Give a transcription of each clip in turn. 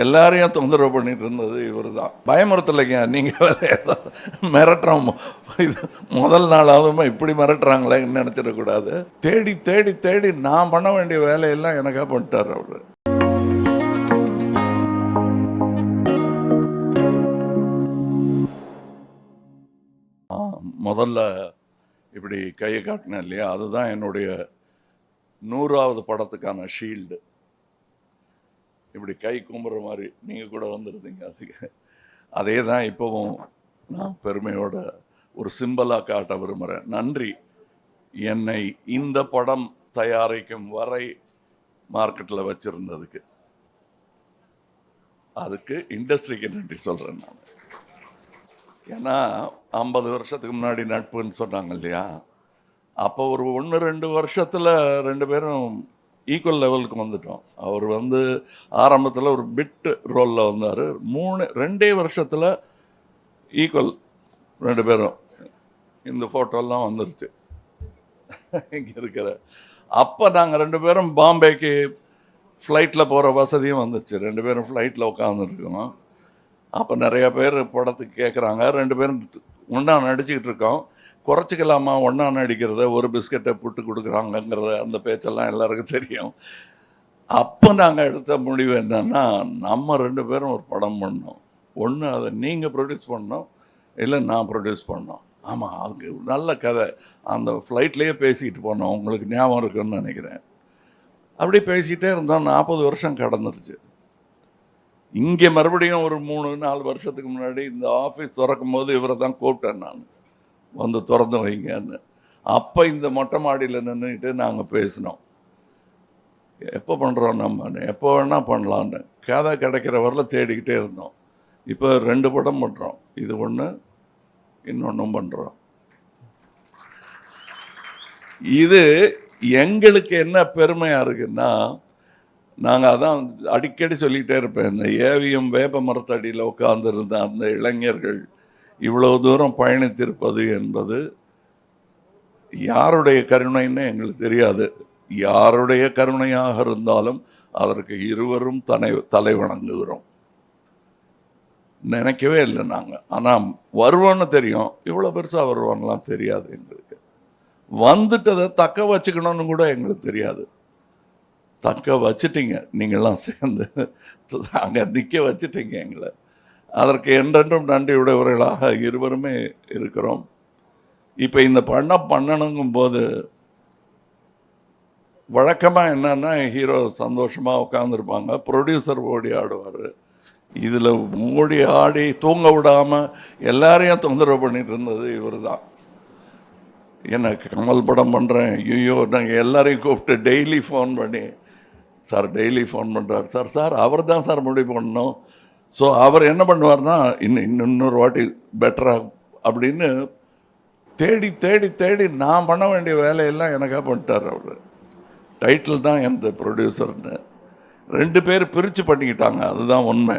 எல்லாரையும் தொந்தரவு பண்ணிட்டு இருந்தது இவர் தான். பயமுறுத்தலைங்க, நீங்கள் வேறு ஏதாவது மிரட்டுறோம், இது முதல் நாளாவதுமா இப்படி மிரட்டுறாங்களேன்னு நினச்சிடக்கூடாது. தேடி தேடி தேடி நான் பண்ண வேண்டிய வேலையெல்லாம் எனக்காக பண்ணிட்டார் அவர். முதல்ல இப்படி கையை காட்டினேன் இல்லையா, அதுதான் என்னுடைய 100வது படத்துக்கான ஷீல்டு. இப்படி கை கும்புற மாதிரி நீங்கள் கூட வந்துருந்தீங்க. அதுக்கு அதே தான் இப்போவும் நான் பெருமையோட ஒரு சிம்பலாக காட்ட விரும்புகிறேன். நன்றி, என்னை இந்த படம் தயாரிக்கும் வரை மார்க்கெட்டில் வச்சுருந்ததுக்கு. அதுக்கு இண்டஸ்ட்ரிக்கு நன்றி சொல்கிறேன் நான். ஏன்னா 50 வருஷத்துக்கு முன்னாடி நட்புன்னு சொன்னாங்க இல்லையா, அப்போ ஒரு 1-2 வருஷத்தில் 2 பேரும் ஈக்குவல் லெவலுக்கு வந்துட்டோம். அவர் ஆரம்பத்தில் ஒரு பிட் ரோலில் வந்தார். 2 வருஷத்தில் ஈக்குவல் 2 பேரும். இந்த ஃபோட்டோலாம் வந்துருச்சு இங்கே இருக்கிற. அப்போ நாங்கள் 2 பேரும் பாம்பேக்கு ஃப்ளைட்டில் போகிற வசதியும் வந்துருச்சு. 2 பேரும் ஃப்ளைட்டில் உட்காந்துருக்கோம். அப்போ நிறையா பேர் படத்துக்கு கேட்குறாங்க. 2 பேரும் ஒன்றா நடிச்சுக்கிட்டு இருக்கோம். குறைச்சிக்கலாமா ஒன்றா நடிக்கிறத, ஒரு பிஸ்கட்டை புட்டு கொடுக்குறாங்கங்கிறத, அந்த பேச்செல்லாம் எல்லாருக்கும் தெரியும். அப்போ நாங்கள் எடுத்த முடிவு என்னன்னா, நம்ம 2 பேரும் ஒரு படம் பண்ணோம். ஒன்று அதை நீங்கள் ப்ரொடியூஸ் பண்ணோம், இல்லை நான் ப்ரொடியூஸ் பண்ணோம். ஆமாம், அதுக்கு நல்ல கதை. அந்த ஃப்ளைட்லேயே பேசிக்கிட்டு போனோம், உங்களுக்கு ஞாபகம் இருக்குன்னு நினைக்கிறேன். அப்படி பேசிக்கிட்டே இருந்தோம். 40 வருஷம் கடந்துருச்சு. இங்கே மறுபடியும் ஒரு 3-4 வருஷத்துக்கு முன்னாடி இந்த ஆஃபீஸ் திறக்கும் போது இவரை தான் கூப்பிட்டேன் நான், வந்து திறந்து வைங்கன்னு. அப்போ இந்த மொட்டை மாடியில் நின்றுட்டு நாங்கள் பேசினோம், எப்போ பண்ணுறோம் நம்ம, எப்போ வேணால் பண்ணலான்னு. கதை கிடைக்கிற வரல தேடிக்கிட்டே இருந்தோம். இப்போ 2 படம் பண்ணுறோம். இது ஒன்று, இன்னொன்றும் பண்ணுறோம். இது எங்களுக்கு என்ன பெருமையாக இருக்குன்னா, நாங்கள் அதான் அடிக்கடி சொல்லிகிட்டே இருப்பேன், இந்த ஏவிஎம் வேப்ப மரத்தடியில் உட்கார்ந்துருந்த அந்த இளைஞர்கள் இவ்வளவு தூரம் பயணித்திருப்பது என்பது யாருடைய கருணைன்னு எங்களுக்கு தெரியாது. யாருடைய கருணையாக இருந்தாலும் அதற்கு இருவரும் தலை வணங்குகிறோம். நினைக்கவே இல்லை நாங்கள். ஆனால் வருவோன்னு தெரியும், இவ்வளோ பெருசாக வருவான்லாம் தெரியாது எங்களுக்கு. வந்துட்டதை தக்க வச்சுக்கணும்னு கூட எங்களுக்கு தெரியாது. தக்க வச்சுட்டீங்க, நீங்கள்லாம் சேர்ந்து அங்கே நிற்க வச்சுட்டீங்க எங்களை. அதற்கு என்றென்றும் நன்றி உடையவர்களாக இருவருமே இருக்கிறோம். இப்போ இந்த பண்ணணுங்கும் போது வழக்கமாக என்னன்னா, ஹீரோ சந்தோஷமாக உட்காந்துருப்பாங்க, ப்ரொடியூசர் ஓடி ஆடுவார். இதில் ஓடி ஆடி தூங்க விடாமல் எல்லாரையும் தொந்தரவு பண்ணிட்டு இருந்தது இவர் தான். எனக்கு கமல் படம் பண்ணுறேன், ஐயோ நாங்கள் எல்லாரையும் கூப்பிட்டு டெய்லி ஃபோன் பண்ணி, சார் டெய்லி ஃபோன் பண்ணுறார், சார் அவர் தான் சார் முடிவு பண்ணணும். ஸோ அவர் என்ன பண்ணுவார்னா, இன்னொரு வாட்டி பெட்டராக அப்படின்னு தேடி தேடி தேடி நான் பண்ண வேண்டிய வேலையெல்லாம் எனக்காக பண்ணிட்டார் அவர். டைட்டில் தான் எந்த ப்ரொடியூசர்னு 2 பேர் பிரித்து பண்ணிக்கிட்டாங்க, அதுதான் உண்மை.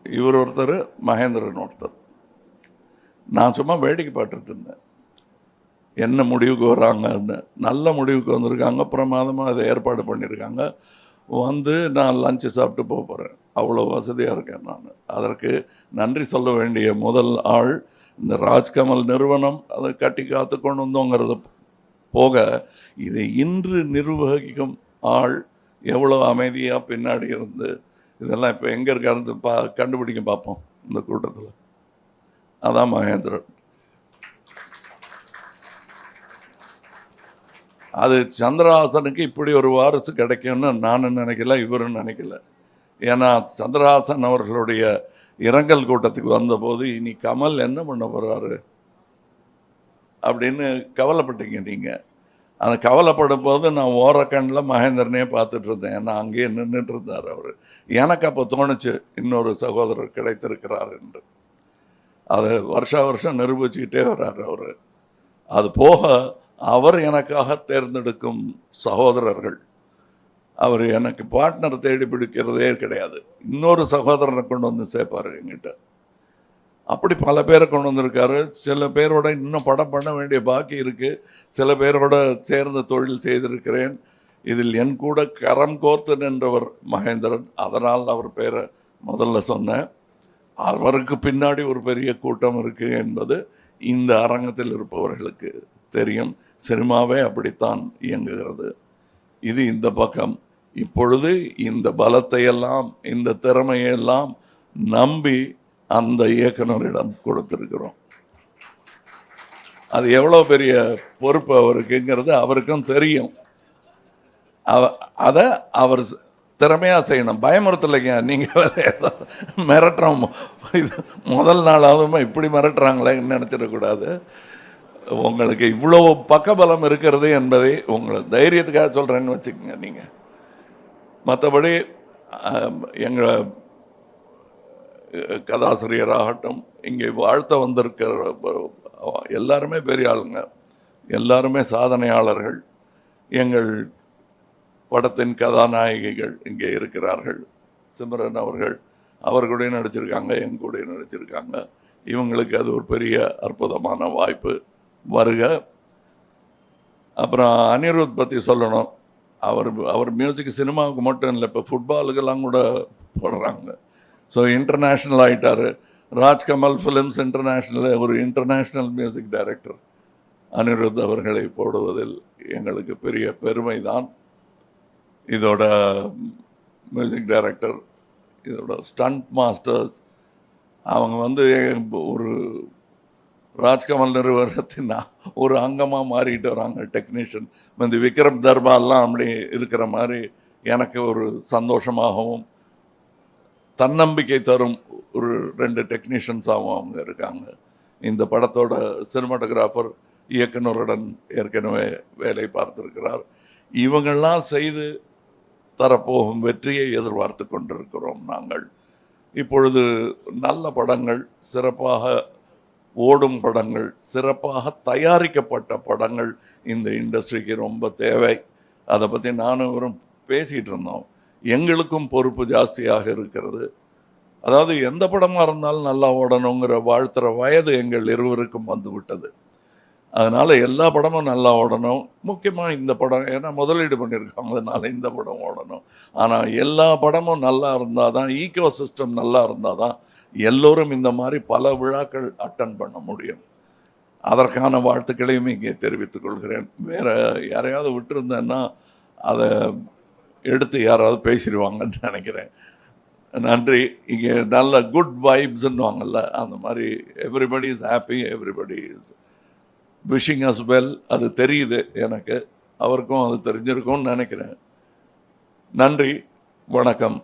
இவர் ஒருத்தர், மகேந்திரன் ஒருத்தர். நான் சும்மா வேடிக்கை பார்த்துட்டு இருந்தேன், என்ன முடிவுக்கு வராங்கன்னு. நல்ல முடிவுக்கு வந்திருக்காங்க, பிரமாதமாக அதை ஏற்பாடு பண்ணியிருக்காங்க. நான் லஞ்சு சாப்பிட்டு போகிறேன், அவ்வளோ வசதியாக இருக்கேன் நான். அதற்கு நன்றி சொல்ல வேண்டிய முதல் ஆள் இந்த ராஜ்கமல் நிறுவனம். அதை கட்டி காத்து கொண்டு வந்தோங்கிறது போக, இதை இன்று நிர்வகிக்கும் ஆள் எவ்வளோ அமைதியாக பின்னாடி இருந்து இதெல்லாம் இப்போ எங்கே இருக்காருந்து கண்டுபிடிக்க பார்ப்போம் இந்த கூட்டத்தில். அதான் மகேந்திரன். அது சந்திரஹாசனுக்கு இப்படி ஒரு வாரிசு கிடைக்கும்னு நானும் நினைக்கல, இவரும் நினைக்கல. ஏன்னா சந்திரஹாசன் அவர்களுடைய இரங்கல் கூட்டத்துக்கு வந்தபோது, இனி கமல் என்ன பண்ண போகிறாரு அப்படின்னு கவலைப்பட்டீங்க நீங்கள். அந்த கவலைப்படும் போது நான் ஓரக்கண்ணில் மகேந்திரனே பார்த்துட்டு இருந்தேன். ஏன்னா அங்கேயே நின்றுட்டு இருந்தார் அவர். எனக்கு அப்போ தோணுச்சு, இன்னொரு சகோதரர் கிடைத்திருக்கிறார் என்று. அதை வருஷம் நிரூபிச்சுக்கிட்டே வர்றார் அவர். அது போக அவர் எனக்காக தேர்ந்தெடுக்கும் சகோதரர்கள், அவர் எனக்கு பார்ட்னர் தேடி பிடிக்கிறதே கிடையாது. இன்னொரு சகோதரனை கொண்டு வந்து சேர்ப்பார் என்கிட்ட. அப்படி பல பேரை கொண்டு வந்திருக்காரு. சில பேரோட இன்னும் படம் பண்ண வேண்டிய பாக்கி இருக்குது. சில பேரோட சேர்ந்து தொழில் செய்திருக்கிறேன். இதில் என் கூட கரம் கோர்த்து நின்றவர் மகேந்திரன். அதனால் அவர் பேரை முதல்ல சொன்னேன். அவருக்கு பின்னாடி ஒரு பெரிய கூட்டம் இருக்குது என்பது இந்த அரங்கத்தில் இருப்பவர்களுக்கு தெரியும். சினிமாவே அப்படித்தான் இயங்குகிறது. இது இந்த பக்கம். இப்பொழுது இந்த பலத்தை எல்லாம், இந்த திறமையெல்லாம் நம்பி அந்த இயக்குனரிடம் கொடுத்திருக்கிறோம். அது எவ்வளோ பெரிய பொறுப்பு அவருக்குங்கிறது அவருக்கும் தெரியும். அதை அவர் திறமையாக செய்யணும். பயமுறுத்தலைங்க. நீங்கள் மிரட்டுறோம். இது முதல் நாளாவது இப்படி மிரட்டுறாங்களேன்னு நினச்சிடக்கூடாது. உங்களுக்கு இவ்வளோ பக்கபலம் இருக்கிறது என்பதை உங்களை தைரியத்துக்காக சொல்கிறேன்னு வச்சுக்கோங்க. நீங்கள் மற்றபடி எங்கள் கதாசிரியராகட்டும், இங்கே வாழ்த்த வந்திருக்கிற எல்லாருமே பெரிய ஆளுங்க, எல்லாருமே சாதனையாளர்கள். எங்கள் படத்தின் கதாநாயகிகள் இங்கே இருக்கிறார்கள். சிம்ரன் அவர் கூட நடிச்சிருக்காங்க, என் கூட நடிச்சிருக்காங்க. இவங்களுக்கு அது ஒரு பெரிய அற்புதமான வாய்ப்பு. வருக. அப்புறம் அனிருத் பற்றி சொல்லணும். அவர் மியூசிக் சினிமாவுக்கு மட்டும் இல்லை, இப்போ ஃபுட்பாலுக்கெல்லாம் கூட போடுறாங்க. ஸோ இன்டர்நேஷ்னல் ஆகிட்டார். ராஜ்கமல் ஃபிலிம்ஸ் இன்டர்நேஷ்னல் ஒரு இன்டர்நேஷ்னல் மியூசிக் டைரக்டர் அனிருத் அவர்களை போடுவதில் எங்களுக்கு பெரிய பெருமை தான். இதோட மியூசிக் டைரக்டர், இதோட ஸ்டண்ட் மாஸ்டர்ஸ், அவங்க ஒரு ராஜ்கமல் நிறுவனத்தின் ஒரு அங்கமாக மாறிட்டு வராங்க. டெக்னீஷியன் விக்ரம் தர்பால்லாம் அப்படி இருக்கிற மாதிரி எனக்கு ஒரு சந்தோஷமாகவும் தன்னம்பிக்கை தரும் ஒரு 2 டெக்னீஷியன்ஸாகவும் அவங்க இருக்காங்க. இந்த படத்தோட சினிமாட்டோகிராஃபர் இயக்குனருடன் ஏற்கனவே வேலை பார்த்திருக்கிறார். இவங்கள்லாம் செய்து தரப்போகும் வெற்றியை எதிர்பார்த்து கொண்டிருக்கிறோம் நாங்கள். இப்பொழுது நல்ல படங்கள், சிறப்பாக ஓடும் படங்கள், சிறப்பாக தயாரிக்கப்பட்ட படங்கள் இந்த இண்டஸ்ட்ரிக்கு ரொம்ப தேவை. அதை பற்றி நானும் இவரும் பேசிகிட்டு இருந்தோம். எங்களுக்கும் பொறுப்பு ஜாஸ்தியாக இருக்கிறது. அதாவது எந்த படமாக இருந்தாலும் நல்லா ஓடணுங்கிற வாழ்த்துற வயது எங்கள் இருவருக்கும் வந்துவிட்டது. அதனால் எல்லா படமும் நல்லா ஓடணும். முக்கியமாக இந்த படம், ஏன்னா முதலீடு பண்ணியிருக்காங்க, அதனால் இந்த படம் ஓடணும். ஆனால் எல்லா படமும் நல்லா இருந்தால் தான், ஈக்கோ சிஸ்டம் நல்லா இருந்தால் தான் எல்லோரும் இந்த மாதிரி பல விழாக்கள் அட்டன் பண்ண முடியும். அதற்கான வாழ்த்துக்களையும் இங்கே தெரிவித்துக் கொள்கிறேன். வேறு யாரையாவது விட்டுருந்தேன்னா அதை எடுத்து யாராவது பேசிடுவாங்கன்னு நினைக்கிறேன். நன்றி. இங்கே நல்ல குட் வைப்ஸ்ன்னுவாங்கல்ல, அந்த மாதிரி everybody is happy, everybody is wishing us well. அது தெரியுது எனக்கு, அவருக்கும் அது தெரிஞ்சிருக்கும்னு நினைக்கிறேன். நன்றி, வணக்கம்.